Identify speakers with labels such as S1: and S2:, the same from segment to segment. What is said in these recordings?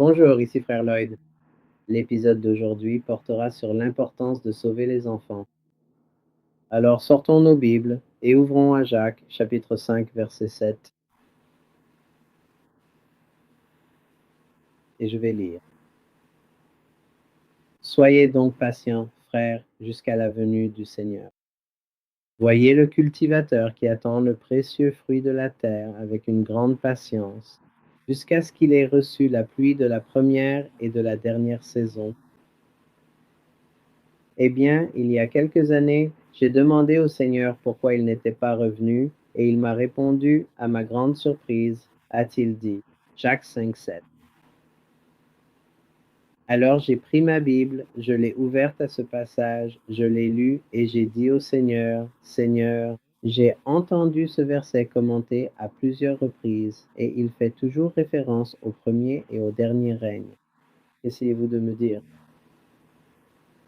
S1: Bonjour, ici Frère Lloyd. L'épisode d'aujourd'hui portera sur l'importance de sauver les enfants. Alors sortons nos Bibles et ouvrons à Jacques, chapitre 5, verset 7. Et je vais lire. Soyez donc patients, frères, jusqu'à la venue du Seigneur. Voyez le cultivateur qui attend le précieux fruit de la terre avec une grande patience, jusqu'à ce qu'il ait reçu la pluie de la première et de la dernière saison. Eh bien, il y a quelques années, j'ai demandé au Seigneur pourquoi il n'était pas revenu, et il m'a répondu, à ma grande surprise, a-t-il dit. Jacques 5,7. Alors j'ai pris ma Bible, je l'ai ouverte à ce passage, je l'ai lu, et j'ai dit au Seigneur, Seigneur, j'ai entendu ce verset commenté à plusieurs reprises, et il fait toujours référence au premier et au dernier règne. Essayez-vous de me dire.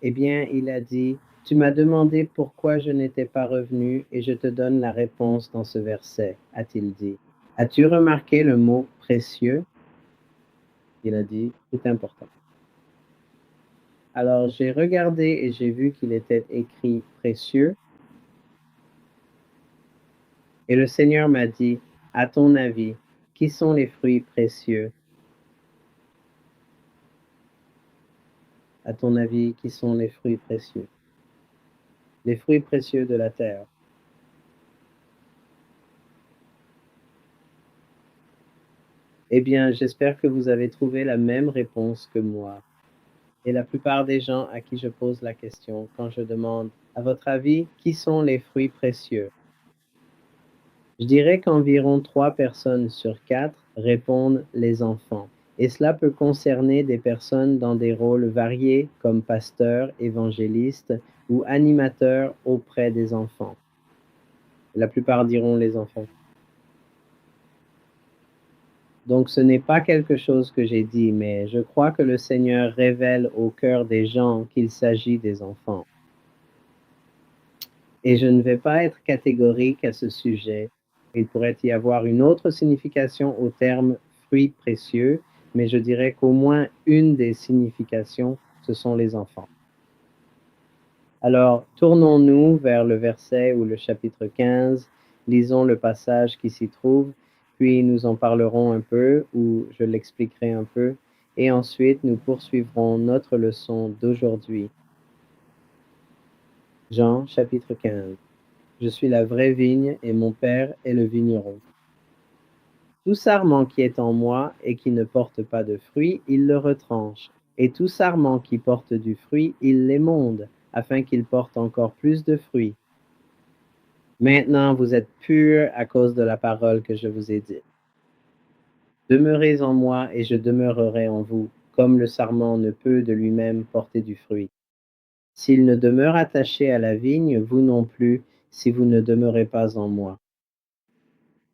S1: Eh bien, il a dit, tu m'as demandé pourquoi je n'étais pas revenu et je te donne la réponse dans ce verset, a-t-il dit. As-tu remarqué le mot précieux? Il a dit, c'est important. Alors, j'ai regardé et j'ai vu qu'il était écrit précieux. Et le Seigneur m'a dit, à ton avis, qui sont les fruits précieux? À ton avis, qui sont les fruits précieux? Les fruits précieux de la terre. Eh bien, j'espère que vous avez trouvé la même réponse que moi. Et la plupart des gens à qui je pose la question, quand je demande, à votre avis, qui sont les fruits précieux? Je dirais qu'environ 3 personnes sur 4 répondent les enfants. Et cela peut concerner des personnes dans des rôles variés comme pasteurs, évangélistes ou animateurs auprès des enfants. La plupart diront les enfants. Donc ce n'est pas quelque chose que j'ai dit, mais je crois que le Seigneur révèle au cœur des gens qu'il s'agit des enfants. Et je ne vais pas être catégorique à ce sujet. Il pourrait y avoir une autre signification au terme fruits précieux, mais je dirais qu'au moins une des significations, ce sont les enfants. Alors, tournons-nous vers le verset ou le chapitre 15, lisons le passage qui s'y trouve, puis nous en parlerons un peu ou je l'expliquerai un peu, et ensuite nous poursuivrons notre leçon d'aujourd'hui. Jean chapitre 15. Je suis la vraie vigne et mon Père est le vigneron. Tout sarment qui est en moi et qui ne porte pas de fruit, il le retranche. Et tout sarment qui porte du fruit, il l'émonde, afin qu'il porte encore plus de fruits. Maintenant vous êtes purs à cause de la parole que je vous ai dite. Demeurez en moi et je demeurerai en vous, comme le sarment ne peut de lui-même porter du fruit. S'il ne demeure attaché à la vigne, vous non plus, si vous ne demeurez pas en moi.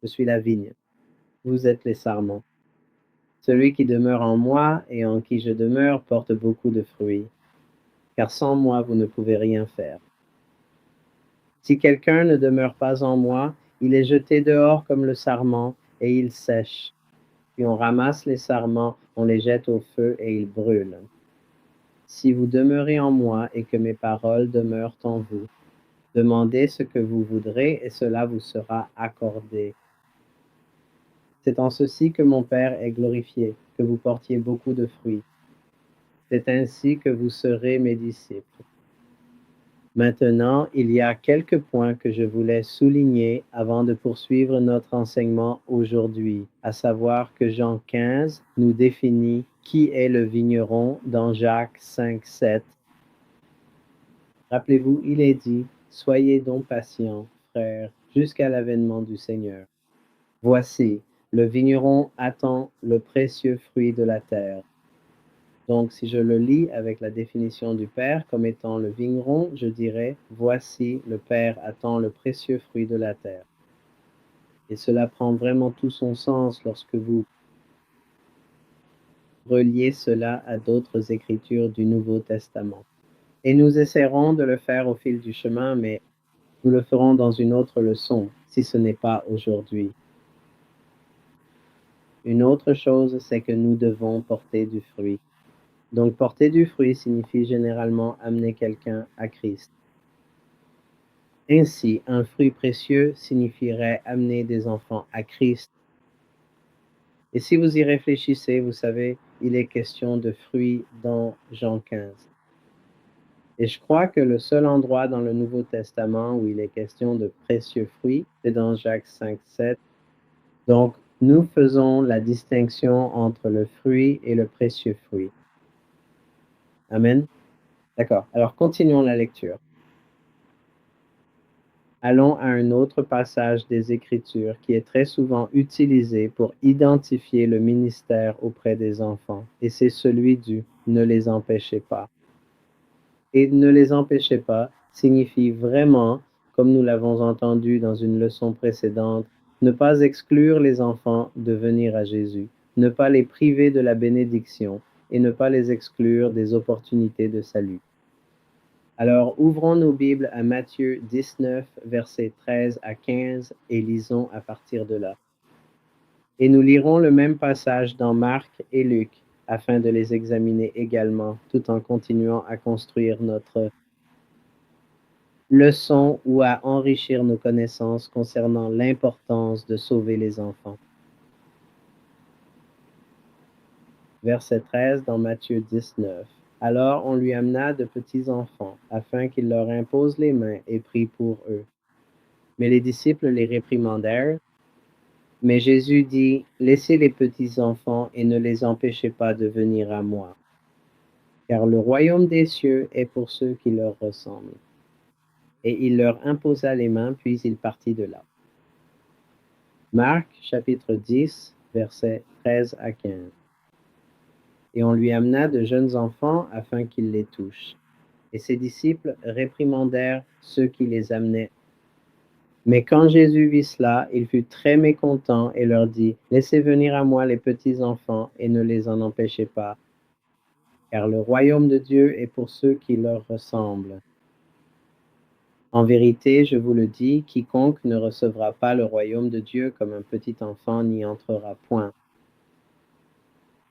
S1: Je suis la vigne. Vous êtes les sarments. Celui qui demeure en moi et en qui je demeure porte beaucoup de fruits, car sans moi vous ne pouvez rien faire. Si quelqu'un ne demeure pas en moi, il est jeté dehors comme le sarment et il sèche. Puis on ramasse les sarments, on les jette au feu et ils brûlent. Si vous demeurez en moi et que mes paroles demeurent en vous, demandez ce que vous voudrez et cela vous sera accordé. C'est en ceci que mon Père est glorifié, que vous portiez beaucoup de fruits. C'est ainsi que vous serez mes disciples. Maintenant, il y a quelques points que je voulais souligner avant de poursuivre notre enseignement aujourd'hui, à savoir que Jean 15 nous définit qui est le vigneron dans Jacques 5, 7. Rappelez-vous, il est dit, soyez donc patients, frères, jusqu'à l'avènement du Seigneur. Voici, le vigneron attend le précieux fruit de la terre. Donc, si je le lis avec la définition du Père comme étant le vigneron, je dirais, voici, le Père attend le précieux fruit de la terre. Et cela prend vraiment tout son sens lorsque vous reliez cela à d'autres écritures du Nouveau Testament. Et nous essaierons de le faire au fil du chemin, mais nous le ferons dans une autre leçon, si ce n'est pas aujourd'hui. Une autre chose, c'est que nous devons porter du fruit. Donc porter du fruit signifie généralement amener quelqu'un à Christ. Ainsi, un fruit précieux signifierait amener des enfants à Christ. Et si vous y réfléchissez, vous savez, il est question de fruits dans Jean 15. Et je crois que le seul endroit dans le Nouveau Testament où il est question de précieux fruits, c'est dans Jacques 5, 7. Donc, nous faisons la distinction entre le fruit et le précieux fruit. Amen. D'accord. Alors, continuons la lecture. Allons à un autre passage des Écritures qui est très souvent utilisé pour identifier le ministère auprès des enfants, et c'est celui du ne les empêchez pas. Et ne les empêchez pas signifie vraiment, comme nous l'avons entendu dans une leçon précédente, ne pas exclure les enfants de venir à Jésus, ne pas les priver de la bénédiction et ne pas les exclure des opportunités de salut. Alors, ouvrons nos Bibles à Matthieu 19, versets 13 à 15 et lisons à partir de là. Et nous lirons le même passage dans Marc et Luc afin de les examiner également, tout en continuant à construire notre leçon ou à enrichir nos connaissances concernant l'importance de sauver les enfants. Verset 13 dans Matthieu 19. Alors on lui amena de petits enfants, afin qu'il leur impose les mains et prie pour eux. Mais les disciples les réprimandèrent. Mais Jésus dit, laissez les petits enfants et ne les empêchez pas de venir à moi, car le royaume des cieux est pour ceux qui leur ressemblent. Et il leur imposa les mains, puis il partit de là. Marc chapitre 10, versets 13 à 15. Et on lui amena de jeunes enfants afin qu'il les touche. Et ses disciples réprimandèrent ceux qui les amenaient. Mais quand Jésus vit cela, il fut très mécontent et leur dit, laissez venir à moi les petits enfants et ne les en empêchez pas, car le royaume de Dieu est pour ceux qui leur ressemblent. En vérité, je vous le dis, quiconque ne recevra pas le royaume de Dieu comme un petit enfant n'y entrera point.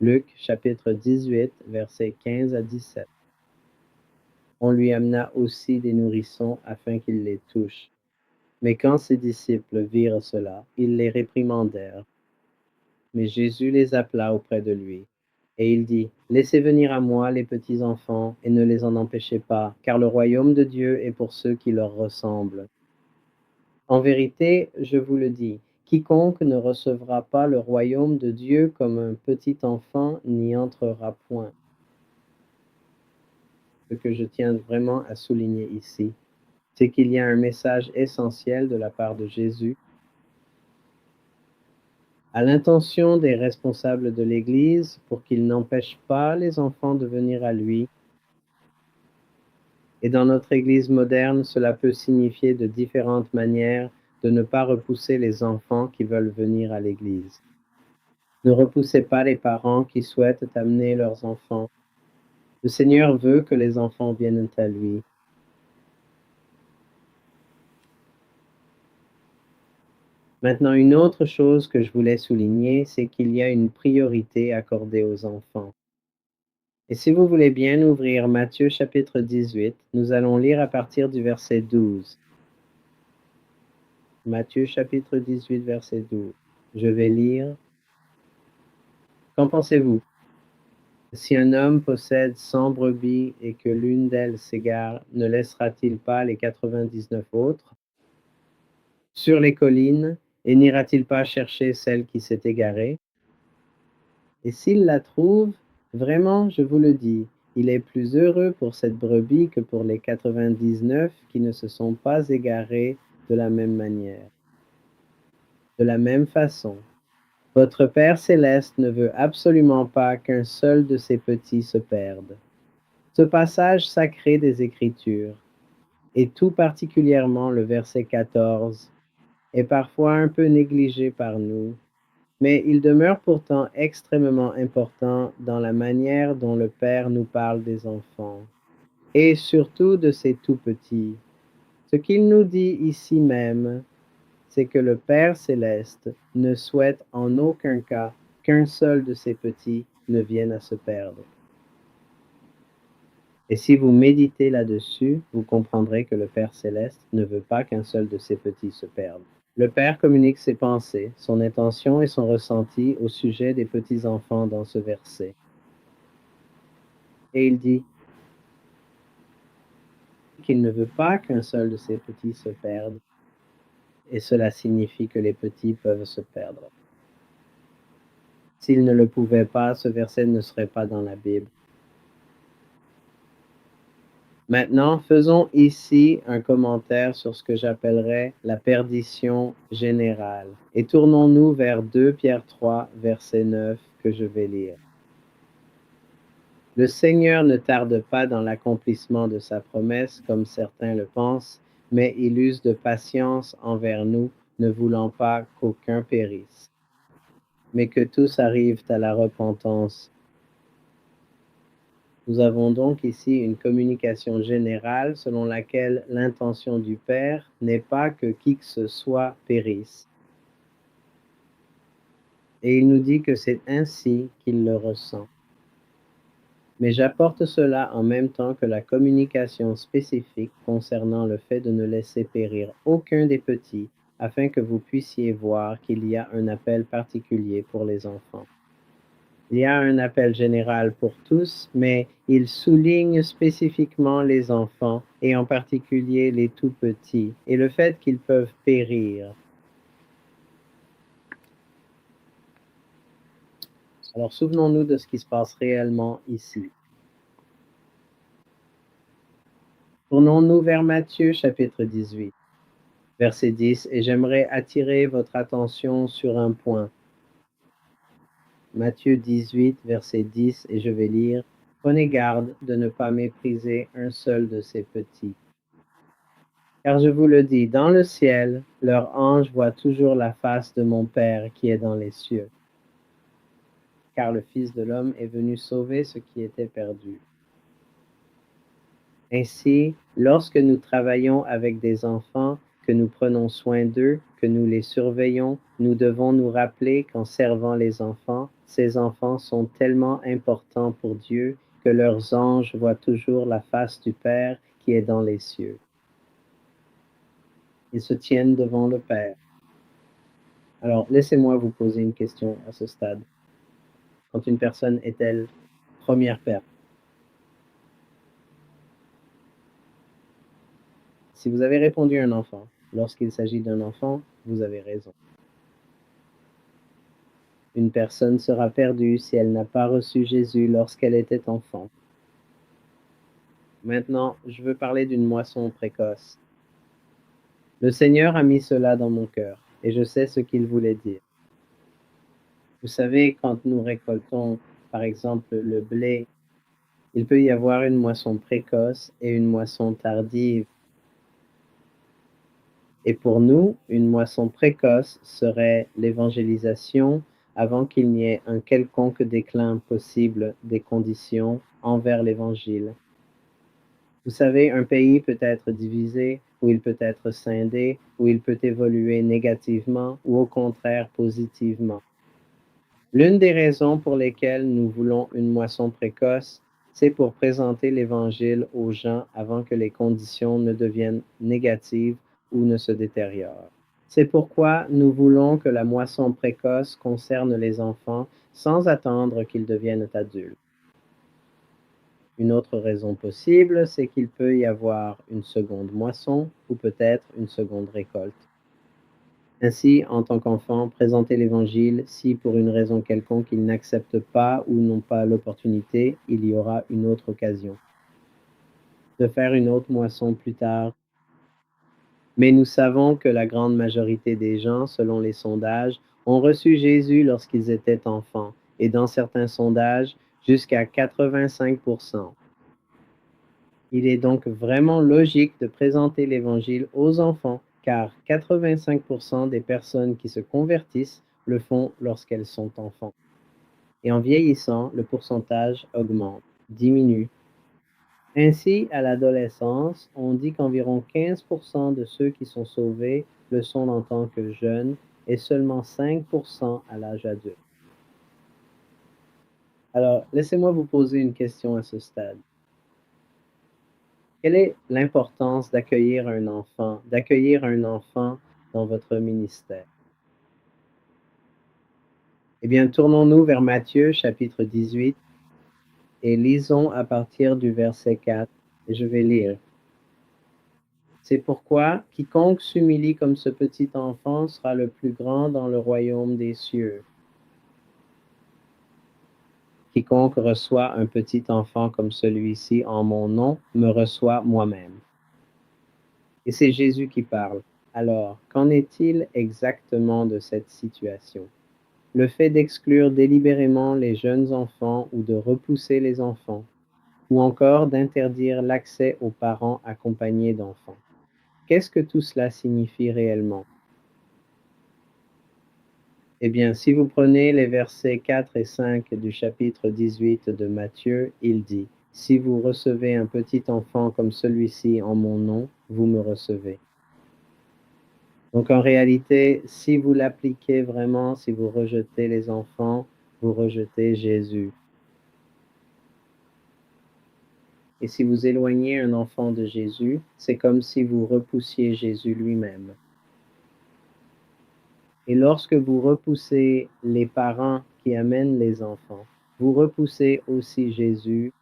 S1: Luc chapitre 18, versets 15 à 17. On lui amena aussi des nourrissons afin qu'il les touche. Mais quand ses disciples virent cela, ils les réprimandèrent. Mais Jésus les appela auprès de lui. Et il dit, laissez venir à moi les petits enfants et ne les en empêchez pas, car le royaume de Dieu est pour ceux qui leur ressemblent. En vérité, je vous le dis, quiconque ne recevra pas le royaume de Dieu comme un petit enfant n'y entrera point. Ce que je tiens vraiment à souligner ici, c'est qu'il y a un message essentiel de la part de Jésus à l'intention des responsables de l'Église pour qu'ils n'empêchent pas les enfants de venir à lui. Et dans notre Église moderne, cela peut signifier de différentes manières de ne pas repousser les enfants qui veulent venir à l'Église. Ne repoussez pas les parents qui souhaitent amener leurs enfants. Le Seigneur veut que les enfants viennent à lui. Maintenant, une autre chose que je voulais souligner, c'est qu'il y a une priorité accordée aux enfants. Et si vous voulez bien ouvrir Matthieu chapitre 18, nous allons lire à partir du verset 12. Matthieu chapitre 18, verset 12. Je vais lire. Qu'en pensez-vous? Si un homme possède 100 brebis et que l'une d'elles s'égare, ne laissera-t-il pas les 99 autres sur les collines et n'ira-t-il pas chercher celle qui s'est égarée? Et s'il la trouve, vraiment, je vous le dis, il est plus heureux pour cette brebis que pour les 99 qui ne se sont pas égarés de la même manière. De la même façon, votre Père céleste ne veut absolument pas qu'un seul de ses petits se perde. Ce passage sacré des Écritures, et tout particulièrement le verset 14, est parfois un peu négligé par nous, mais il demeure pourtant extrêmement important dans la manière dont le Père nous parle des enfants, et surtout de ces tout-petits. Ce qu'il nous dit ici même, c'est que le Père céleste ne souhaite en aucun cas qu'un seul de ces petits ne vienne à se perdre. Et si vous méditez là-dessus, vous comprendrez que le Père céleste ne veut pas qu'un seul de ses petits se perde. Le Père communique ses pensées, son intention et son ressenti au sujet des petits-enfants dans ce verset. Et il dit qu'il ne veut pas qu'un seul de ses petits se perde. Et cela signifie que les petits peuvent se perdre. S'il ne le pouvait pas, ce verset ne serait pas dans la Bible. Maintenant, faisons ici un commentaire sur ce que j'appellerais la perdition générale. Et tournons-nous vers 2 Pierre 3, verset 9, que je vais lire. Le Seigneur ne tarde pas dans l'accomplissement de sa promesse, comme certains le pensent, mais il use de patience envers nous, ne voulant pas qu'aucun périsse, mais que tous arrivent à la repentance. Nous avons donc ici une communication générale selon laquelle l'intention du Père n'est pas que qui que ce soit périsse. Et il nous dit que c'est ainsi qu'il le ressent. Mais j'apporte cela en même temps que la communication spécifique concernant le fait de ne laisser périr aucun des petits, afin que vous puissiez voir qu'il y a un appel particulier pour les enfants. Il y a un appel général pour tous, mais il souligne spécifiquement les enfants, et en particulier les tout petits, et le fait qu'ils peuvent périr. Alors souvenons-nous de ce qui se passe réellement ici. Tournons-nous vers Matthieu chapitre 18, verset 10, et j'aimerais attirer votre attention sur un point. Matthieu 18, verset 10, et je vais lire. Prenez garde de ne pas mépriser un seul de ces petits. Car je vous le dis, dans le ciel, leur ange voit toujours la face de mon Père qui est dans les cieux. Car le Fils de l'homme est venu sauver ce qui était perdu. Ainsi, lorsque nous travaillons avec des enfants, que nous prenons soin d'eux, que nous les surveillons, nous devons nous rappeler qu'en servant les enfants, ces enfants sont tellement importants pour Dieu que leurs anges voient toujours la face du Père qui est dans les cieux. Ils se tiennent devant le Père. Alors, laissez-moi vous poser une question à ce stade. Quand une personne est-elle première père? Si vous avez répondu un enfant, lorsqu'il s'agit d'un enfant, vous avez raison. Une personne sera perdue si elle n'a pas reçu Jésus lorsqu'elle était enfant. Maintenant, je veux parler d'une moisson précoce. Le Seigneur a mis cela dans mon cœur, et je sais ce qu'il voulait dire. Vous savez, quand nous récoltons, par exemple, le blé, il peut y avoir une moisson précoce et une moisson tardive. Et pour nous, une moisson précoce serait l'évangélisation avant qu'il n'y ait un quelconque déclin possible des conditions envers l'évangile. Vous savez, un pays peut être divisé, ou il peut être scindé, ou il peut évoluer négativement, ou au contraire positivement. L'une des raisons pour lesquelles nous voulons une moisson précoce, c'est pour présenter l'Évangile aux gens avant que les conditions ne deviennent négatives ou ne se détériorent. C'est pourquoi nous voulons que la moisson précoce concerne les enfants sans attendre qu'ils deviennent adultes. Une autre raison possible, c'est qu'il peut y avoir une seconde moisson ou peut-être une seconde récolte. Ainsi, en tant qu'enfant, présenter l'Évangile, si pour une raison quelconque ils n'acceptent pas ou n'ont pas l'opportunité, il y aura une autre occasion de faire une autre moisson plus tard. Mais nous savons que la grande majorité des gens, selon les sondages, ont reçu Jésus lorsqu'ils étaient enfants, et dans certains sondages, jusqu'à 85%. Il est donc vraiment logique de présenter l'Évangile aux enfants, car 85% des personnes qui se convertissent le font lorsqu'elles sont enfants. Et en vieillissant, le pourcentage augmente, diminue. Ainsi, à l'adolescence, on dit qu'environ 15% de ceux qui sont sauvés le sont en tant que jeunes et seulement 5% à l'âge adulte. Alors, laissez-moi vous poser une question à ce stade. Quelle est l'importance d'accueillir un enfant dans votre ministère? Eh bien, tournons-nous vers Matthieu chapitre 18 et lisons à partir du verset 4 et je vais lire. C'est pourquoi quiconque s'humilie comme ce petit enfant sera le plus grand dans le royaume des cieux. Quiconque reçoit un petit enfant comme celui-ci en mon nom me reçoit moi-même. Et c'est Jésus qui parle. Alors, qu'en est-il exactement de cette situation? Le fait d'exclure délibérément les jeunes enfants ou de repousser les enfants, ou encore d'interdire l'accès aux parents accompagnés d'enfants. Qu'est-ce que tout cela signifie réellement? Eh bien, si vous prenez les versets 4 et 5 du chapitre 18 de Matthieu, il dit, si vous recevez un petit enfant comme celui-ci en mon nom, vous me recevez. Donc en réalité, si vous l'appliquez vraiment, si vous rejetez les enfants, vous rejetez Jésus. Et si vous éloignez un enfant de Jésus, c'est comme si vous repoussiez Jésus lui-même. Et lorsque vous repoussez les parents qui amènent les enfants, vous repoussez aussi Jésus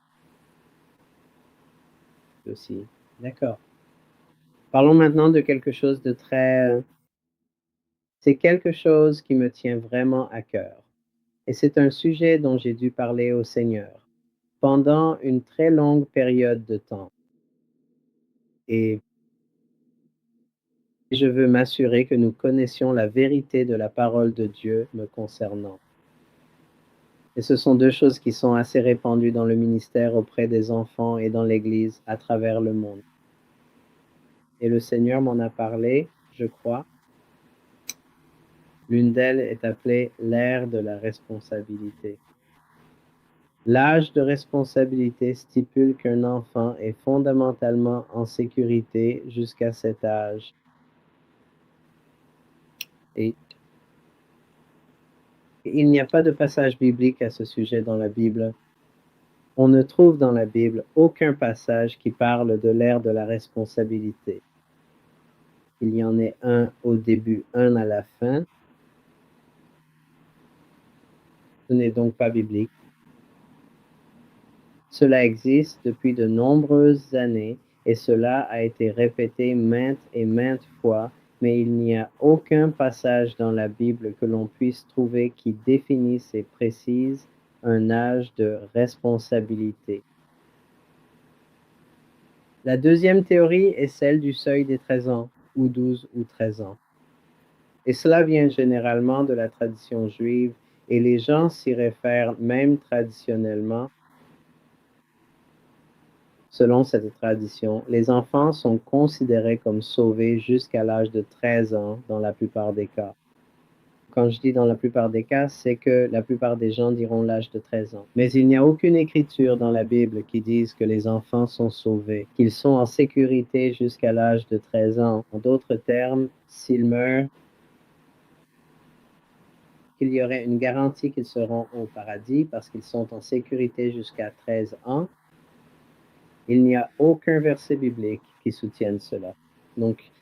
S1: aussi. D'accord. Parlons maintenant de quelque chose de très... C'est quelque chose qui me tient vraiment à cœur. Et c'est un sujet dont j'ai dû parler au Seigneur pendant une très longue période de temps. Et je veux m'assurer que nous connaissions la vérité de la parole de Dieu me concernant. Et ce sont deux choses qui sont assez répandues dans le ministère auprès des enfants et dans l'Église à travers le monde. Et le Seigneur m'en a parlé, je crois. L'une d'elles est appelée l'ère de la responsabilité. L'âge de responsabilité stipule qu'un enfant est fondamentalement en sécurité jusqu'à cet âge. Et il n'y a pas de passage biblique à ce sujet dans la Bible. On ne trouve dans la Bible aucun passage qui parle de l'ère de la responsabilité. Il y en ait un au début, un à la fin. Ce n'est donc pas biblique. Cela existe depuis de nombreuses années et cela a été répété maintes et maintes fois, mais il n'y a aucun passage dans la Bible que l'on puisse trouver qui définisse et précise un âge de responsabilité. La deuxième théorie est celle du seuil des 13 ans, ou 12 ou 13 ans. Et cela vient généralement de la tradition juive et les gens s'y réfèrent même traditionnellement. Selon cette tradition, les enfants sont considérés comme sauvés jusqu'à l'âge de 13 ans dans la plupart des cas. Quand je dis dans la plupart des cas, c'est que la plupart des gens diront l'âge de 13 ans. Mais il n'y a aucune écriture dans la Bible qui dise que les enfants sont sauvés, qu'ils sont en sécurité jusqu'à l'âge de 13 ans. En d'autres termes, s'ils meurent, qu'il y aurait une garantie qu'ils seront au paradis parce qu'ils sont en sécurité jusqu'à 13 ans. Il n'y a aucun verset biblique qui soutienne cela. Donc,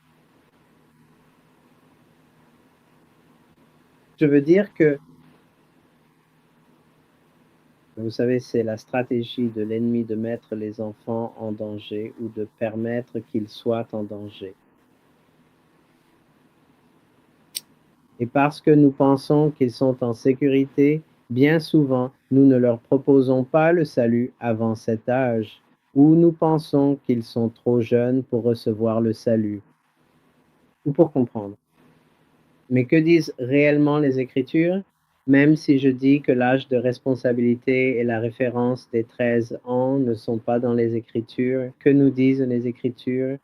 S1: je veux dire que, vous savez, c'est la stratégie de l'ennemi de mettre les enfants en danger ou de permettre qu'ils soient en danger. Et parce que nous pensons qu'ils sont en sécurité, bien souvent, nous ne leur proposons pas le salut avant cet âge, ou nous pensons qu'ils sont trop jeunes pour recevoir le salut, ou pour comprendre. Mais que disent réellement les Écritures? Même si je dis que l'âge de responsabilité et la référence des 13 ans ne sont pas dans les Écritures, que nous disent les Écritures?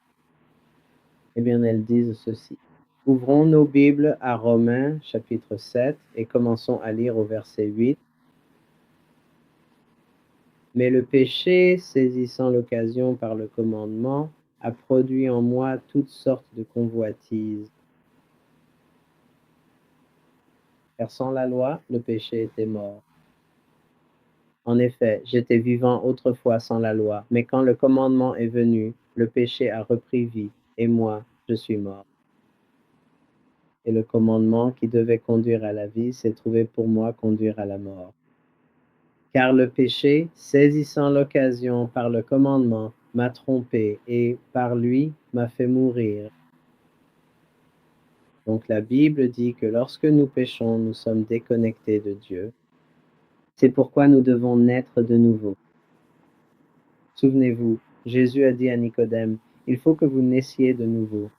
S1: Eh bien, elles disent ceci. Ouvrons nos Bibles à Romains chapitre 7 et commençons à lire au verset 8. Mais le péché, saisissant l'occasion par le commandement, a produit en moi toutes sortes de convoitises. Car sans la loi, le péché était mort. En effet, j'étais vivant autrefois sans la loi, mais quand le commandement est venu, le péché a repris vie, et moi, je suis mort. Et le commandement qui devait conduire à la vie s'est trouvé pour moi conduire à la mort. Car le péché, saisissant l'occasion par le commandement, m'a trompé et, par lui, m'a fait mourir. Donc la Bible dit que lorsque nous péchons, nous sommes déconnectés de Dieu. C'est pourquoi nous devons naître de nouveau. Souvenez-vous, Jésus a dit à Nicodème, il faut que vous naissiez de nouveau.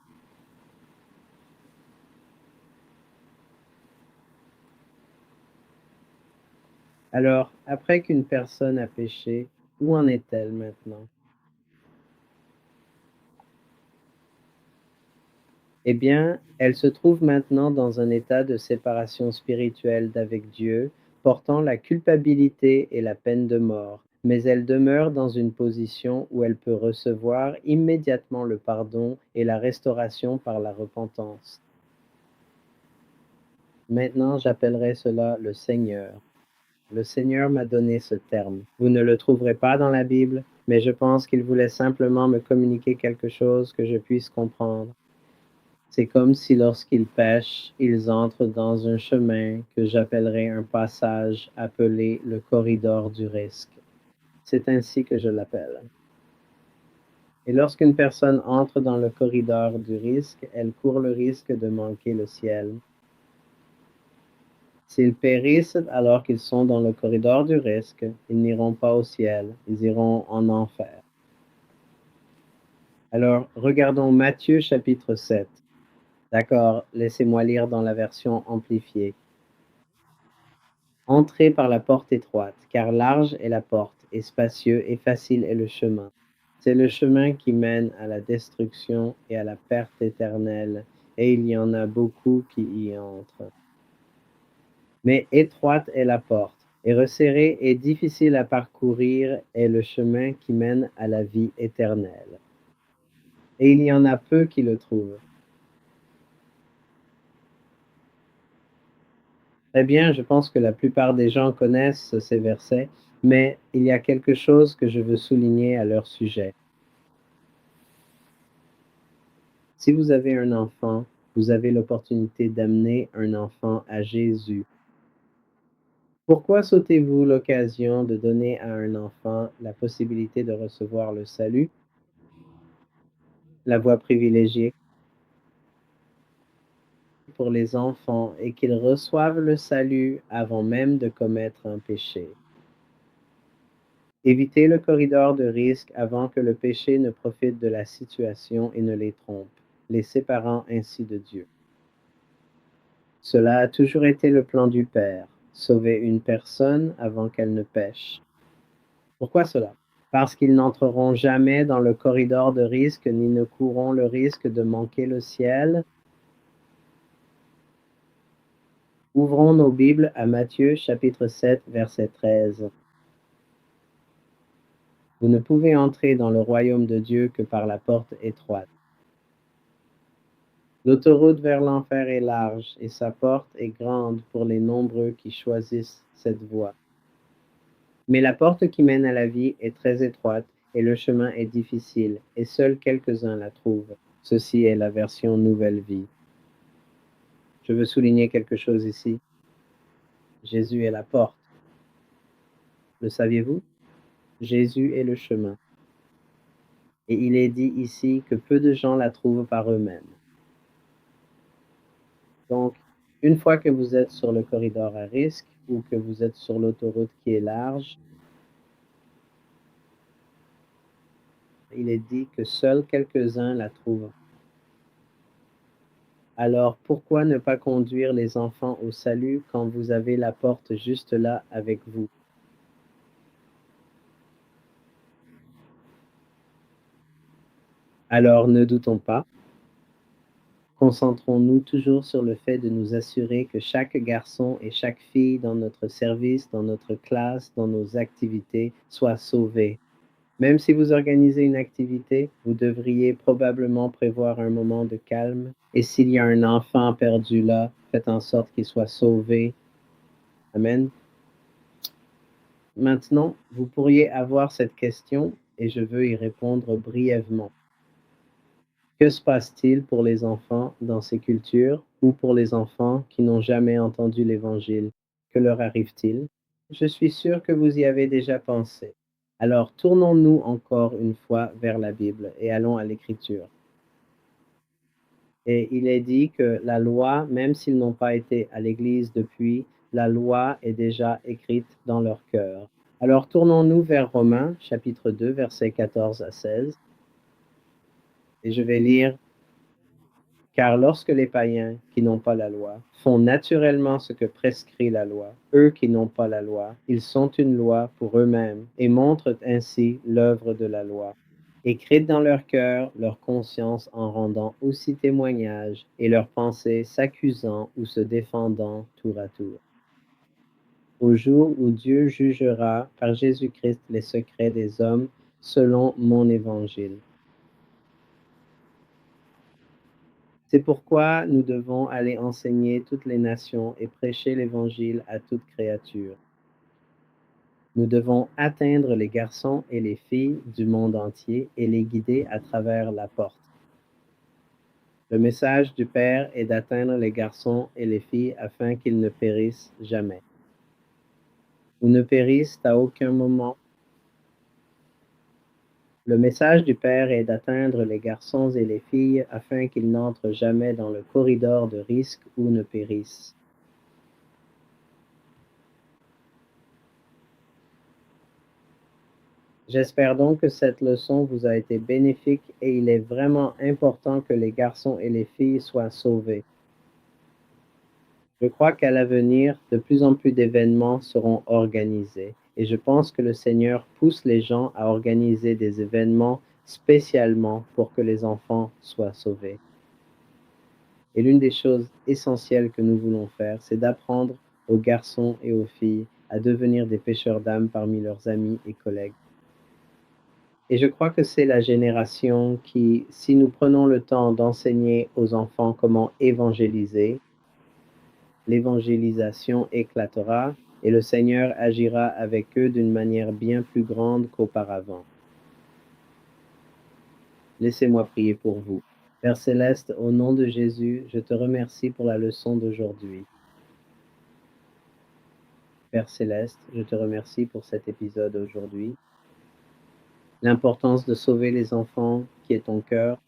S1: Alors, après qu'une personne a péché, où en est-elle maintenant? Eh bien, elle se trouve maintenant dans un état de séparation spirituelle d'avec Dieu, portant la culpabilité et la peine de mort, mais elle demeure dans une position où elle peut recevoir immédiatement le pardon et la restauration par la repentance. Maintenant, j'appellerai cela le Seigneur. Le Seigneur m'a donné ce terme. Vous ne le trouverez pas dans la Bible, mais je pense qu'il voulait simplement me communiquer quelque chose que je puisse comprendre. C'est comme si lorsqu'ils pêchent, ils entrent dans un chemin que j'appellerais un passage appelé le corridor du risque. C'est ainsi que je l'appelle. Et lorsqu'une personne entre dans le corridor du risque, elle court le risque de manquer le ciel. S'ils périssent alors qu'ils sont dans le corridor du risque, ils n'iront pas au ciel, ils iront en enfer. Alors, regardons Matthieu chapitre 7. D'accord, laissez-moi lire dans la version amplifiée. Entrez par la porte étroite, car large est la porte, et spacieux et facile est le chemin. C'est le chemin qui mène à la destruction et à la perte éternelle, et il y en a beaucoup qui y entrent. Mais étroite est la porte, et resserrée et difficile à parcourir est le chemin qui mène à la vie éternelle. Et il y en a peu qui le trouvent. Eh bien, je pense que la plupart des gens connaissent ces versets, mais il y a quelque chose que je veux souligner à leur sujet. Si vous avez un enfant, vous avez l'opportunité d'amener un enfant à Jésus. Pourquoi sautez-vous l'occasion de donner à un enfant la possibilité de recevoir le salut, la voie privilégiée pour les enfants est qu'ils reçoivent le salut avant même de commettre un péché? Évitez le corridor de risque avant que le péché ne profite de la situation et ne les trompe, les séparant ainsi de Dieu. Cela a toujours été le plan du Père, sauver une personne avant qu'elle ne pêche. Pourquoi cela? Parce qu'ils n'entreront jamais dans le corridor de risque ni ne courront le risque de manquer le ciel. Ouvrons nos Bibles à Matthieu chapitre 7, verset 13. Vous ne pouvez entrer dans le royaume de Dieu que par la porte étroite. L'autoroute vers l'enfer est large et sa porte est grande pour les nombreux qui choisissent cette voie. Mais la porte qui mène à la vie est très étroite et le chemin est difficile et seuls quelques-uns la trouvent. Ceci est la version Nouvelle Vie. Je veux souligner quelque chose ici. Jésus est la porte. Le saviez-vous? Jésus est le chemin. Et il est dit ici que peu de gens la trouvent par eux-mêmes. Donc, une fois que vous êtes sur le corridor à risque ou que vous êtes sur l'autoroute qui est large, il est dit que seuls quelques-uns la trouvent. Alors pourquoi ne pas conduire les enfants au salut quand vous avez la porte juste là avec vous? Alors ne doutons pas, concentrons-nous toujours sur le fait de nous assurer que chaque garçon et chaque fille dans notre service, dans notre classe, dans nos activités soit sauvé. Même si vous organisez une activité, vous devriez probablement prévoir un moment de calme. Et s'il y a un enfant perdu là, faites en sorte qu'il soit sauvé. Amen. Maintenant, vous pourriez avoir cette question et je veux y répondre brièvement. Que se passe-t-il pour les enfants dans ces cultures ou pour les enfants qui n'ont jamais entendu l'Évangile? Que leur arrive-t-il? Je suis sûr que vous y avez déjà pensé. Alors tournons-nous encore une fois vers la Bible et allons à l'Écriture. Et il est dit que la loi, même s'ils n'ont pas été à l'Église depuis, la loi est déjà écrite dans leur cœur. Alors tournons-nous vers Romains chapitre 2 versets 14 à 16 et je vais lire. Car lorsque les païens, qui n'ont pas la loi, font naturellement ce que prescrit la loi, eux qui n'ont pas la loi, ils sont une loi pour eux-mêmes et montrent ainsi l'œuvre de la loi, écrite dans leur cœur, leur conscience en rendant aussi témoignage et leurs pensées s'accusant ou se défendant tour à tour. Au jour où Dieu jugera par Jésus-Christ les secrets des hommes selon mon évangile. C'est pourquoi nous devons aller enseigner toutes les nations et prêcher l'Évangile à toute créature. Nous devons atteindre les garçons et les filles du monde entier et les guider à travers la porte. Le message du Père est d'atteindre les garçons et les filles afin qu'ils ne périssent jamais. Ou ne périssent à aucun moment. Le message du Père est d'atteindre les garçons et les filles afin qu'ils n'entrent jamais dans le corridor de risque ou ne périssent. J'espère donc que cette leçon vous a été bénéfique et il est vraiment important que les garçons et les filles soient sauvés. Je crois qu'à l'avenir, de plus en plus d'événements seront organisés et je pense que le Seigneur pousse les gens à organiser des événements spécialement pour que les enfants soient sauvés. Et l'une des choses essentielles que nous voulons faire, c'est d'apprendre aux garçons et aux filles à devenir des pêcheurs d'âmes parmi leurs amis et collègues. Et je crois que c'est la génération qui, si nous prenons le temps d'enseigner aux enfants comment évangéliser, l'évangélisation éclatera et le Seigneur agira avec eux d'une manière bien plus grande qu'auparavant. Laissez-moi prier pour vous. Père céleste, au nom de Jésus, je te remercie pour la leçon d'aujourd'hui. Père céleste, je te remercie pour cet épisode aujourd'hui. L'importance de sauver les enfants qui est ton cœur,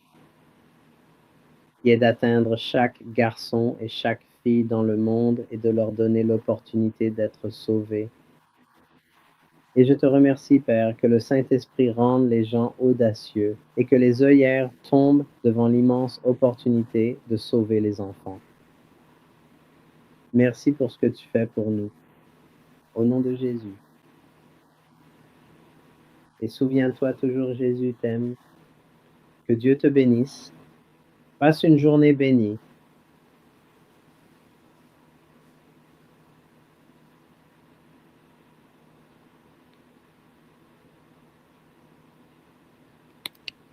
S1: qui est d'atteindre chaque garçon et chaque fille dans le monde et de leur donner l'opportunité d'être sauvés. Et je te remercie, Père, que le Saint-Esprit rende les gens audacieux et que les œillères tombent devant l'immense opportunité de sauver les enfants. Merci pour ce que tu fais pour nous. Au nom de Jésus. Et souviens-toi toujours, Jésus t'aime. Que Dieu te bénisse. Passe une journée bénie.